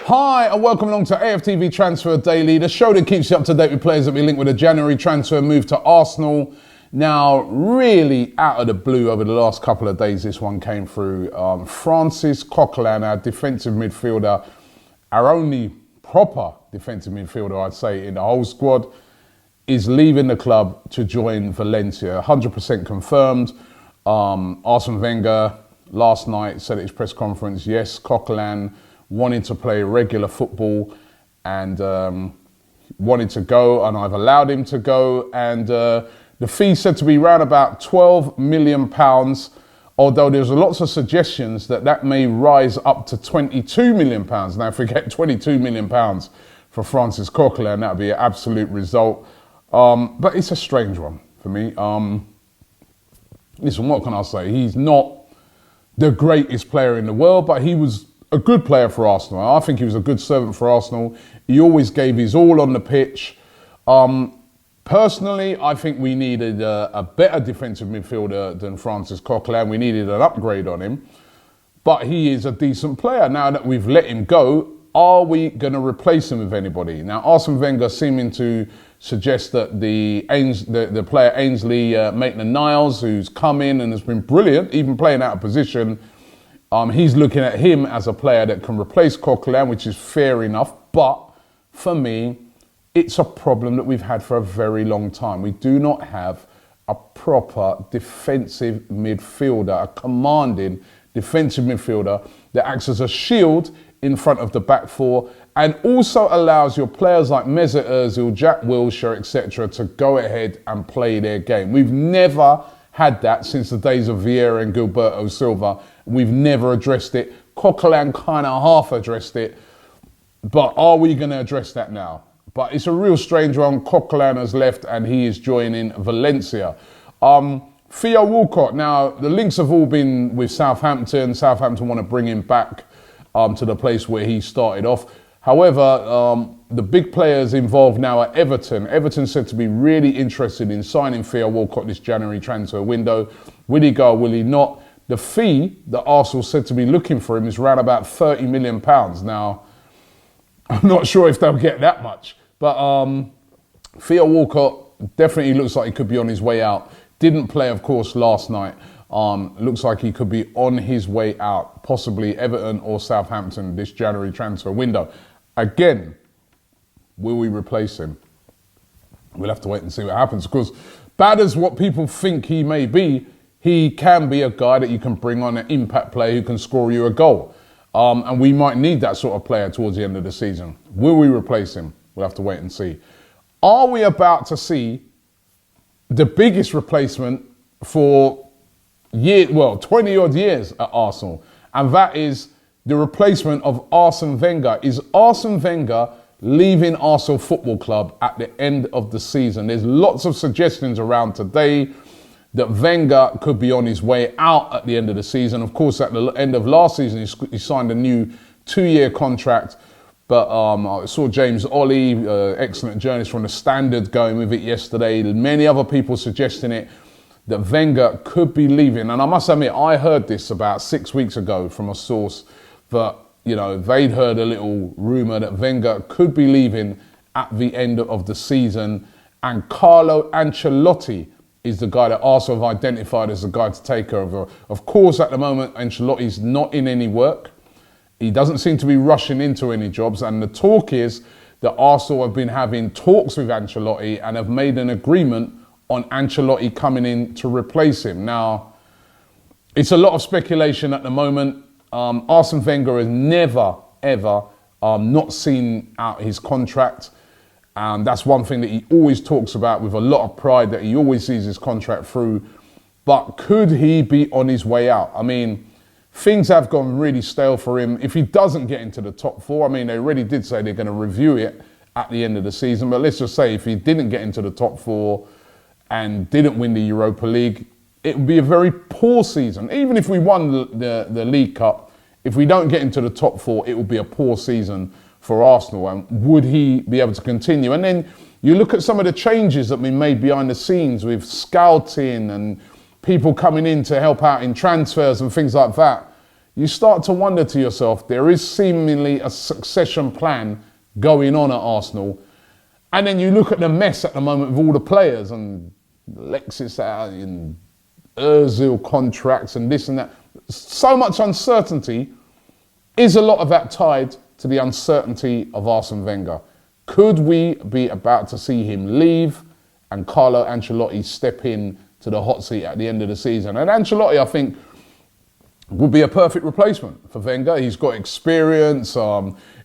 Hi and welcome along to AFTV Transfer Daily, the show that keeps you up to date with players that we link with a January transfer move to Arsenal. Now, really out of the blue over the last couple of days, this one came through. Francis Coquelin, our defensive midfielder, our only proper defensive midfielder, I'd say, in the whole squad, is leaving the club to join Valencia. 100% confirmed. Arsene Wenger last night said at his press conference, yes, Coquelin wanted to play regular football and wanted to go, and I've allowed him to go. And the fee said to be around about £12 million, although there's lots of suggestions that that may rise up to £22 million. Now, if we get £22 million for Francis Coquelin, that would be an absolute result. But it's a strange one for me. Listen, what can I say? He's not the greatest player in the world, but he was a good player for Arsenal. I think he was a good servant for Arsenal. He always gave his all on the pitch. Personally, I think we needed a better defensive midfielder than Francis Coquelin. We needed an upgrade on him. But he is a decent player. Now that we've let him go, are we going to replace him with anybody? Now, Arsene Wenger seeming to suggest that the player Ainsley Maitland-Niles, who's come in and has been brilliant, even playing out of position, he's looking at him as a player that can replace Coquelin, which is fair enough. But for me, it's a problem that we've had for a very long time. We do not have a proper defensive midfielder, a commanding defensive midfielder that acts as a shield in front of the back four and also allows your players like Mesut Ozil, Jack Wilshere, etc. to go ahead and play their game. We've never had that since the days of Vieira and Gilberto Silva. We've never addressed it. Coquelin kind of half addressed it. But are we going to address that now? But it's a real strange one. Coquelin has left and he is joining Valencia. Theo Walcott, now the links have all been with Southampton. Southampton want to bring him back to the place where he started off. However, the big players involved now are Everton. Everton said to be really interested in signing Theo Walcott this January transfer window. Will he go or will he not? The fee that Arsenal said to be looking for him is around about £30 million. Now, I'm not sure if they'll get that much. But Theo Walcott definitely looks like he could be on his way out. Didn't play, of course, last night. Looks like he could be on his way out, possibly Everton or Southampton this January transfer window. Again, will we replace him? We'll have to wait and see what happens. Because bad as what people think he may be, he can be a guy that you can bring on, an impact player who can score you a goal. And we might need that sort of player towards the end of the season. Will we replace him? We'll have to wait and see. Are we about to see the biggest replacement for 20 odd years at Arsenal? And that is the replacement of Arsene Wenger. Is Arsene Wenger leaving Arsenal Football Club at the end of the season? There's lots of suggestions around today that Wenger could be on his way out at the end of the season. Of course, at the end of last season, he signed a new 2-year contract. But I saw James Ollie, excellent journalist from The Standard, going with it yesterday. Many other people suggesting it, that Wenger could be leaving. And I must admit, I heard this about 6 weeks ago from a source that, they'd heard a little rumour that Wenger could be leaving at the end of the season. And Carlo Ancelotti is the guy that Arsenal have identified as the guy to take over. Of course, at the moment, Ancelotti's not in any work. He doesn't seem to be rushing into any jobs. And the talk is that Arsenal have been having talks with Ancelotti and have made an agreement on Ancelotti coming in to replace him. Now, it's a lot of speculation at the moment. Arsene Wenger has never, ever not seen out his contract. That's one thing that he always talks about with a lot of pride, that he always sees his contract through. But could he be on his way out? I mean, things have gone really stale for him. If he doesn't get into the top four, they already did say they're going to review it at the end of the season. But let's just say if he didn't get into the top four and didn't win the Europa League, it would be a very poor season. Even if we won the League Cup, if we don't get into the top four, it would be a poor season for Arsenal. And would he be able to continue? And then you look at some of the changes that have been made behind the scenes with scouting and people coming in to help out in transfers and things like that. you start to wonder to yourself, there is seemingly a succession plan going on at Arsenal. And then you look at the mess at the moment with all the players and Alexis out in Ozil contracts and this and that. So much uncertainty. Is a lot of that tied to the uncertainty of Arsene Wenger? Could we be about to see him leave and Carlo Ancelotti step in to the hot seat at the end of the season? And Ancelotti, I think, would be a perfect replacement for Wenger. He's got experience.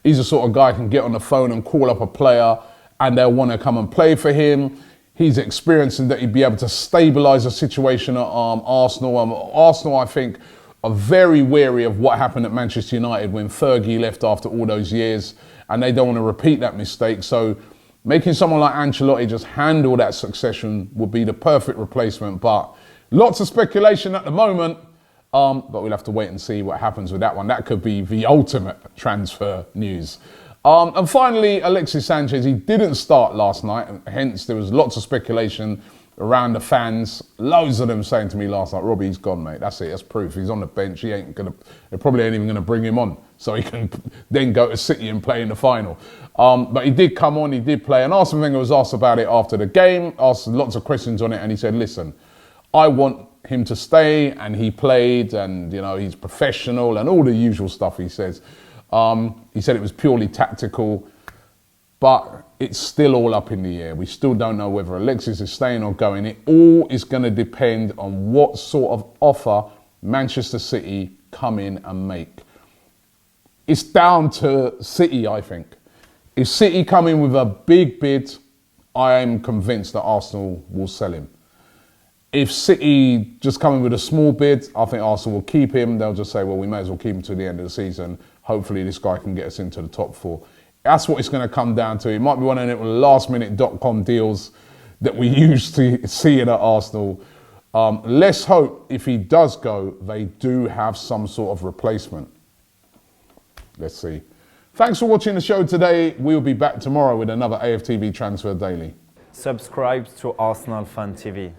He's the sort of guy who can get on the phone and call up a player and they'll want to come and play for him. He's experienced in that he'd be able to stabilise a situation at Arsenal. Arsenal, I think, are very wary of what happened at Manchester United when Fergie left after all those years, and they don't want to repeat that mistake. So making someone like Ancelotti just handle that succession would be the perfect replacement. But lots of speculation at the moment, but we'll have to wait and see what happens with that one. That could be the ultimate transfer news. And finally, Alexis Sanchez, he didn't start last night, and hence there was lots of speculation around the fans. Loads of them saying to me last night, Robbie, he's gone, mate. That's it, that's proof. He's on the bench. They probably ain't even going to bring him on so he can then go to City and play in the final. But he did come on, he did play. And Arsene Wenger was asked about it after the game, asked lots of questions on it, and he said, listen, I want him to stay, and he played, and he's professional, and all the usual stuff he says. He said it was purely tactical, but it's still all up in the air. We still don't know whether Alexis is staying or going. It all is going to depend on what sort of offer Manchester City come in and make. It's down to City, I think. If City come in with a big bid, I am convinced that Arsenal will sell him. If City just come in with a small bid, I think Arsenal will keep him. They'll just say, well, we may as well keep him to the end of the season. Hopefully this guy can get us into the top four. That's what it's going to come down to. It might be one of the last-minute .com deals that we used to see at Arsenal. Let's hope if he does go, they do have some sort of replacement. Let's see. Thanks for watching the show today. We'll be back tomorrow with another AFTV Transfer Daily. Subscribe to ArsenalFanTV.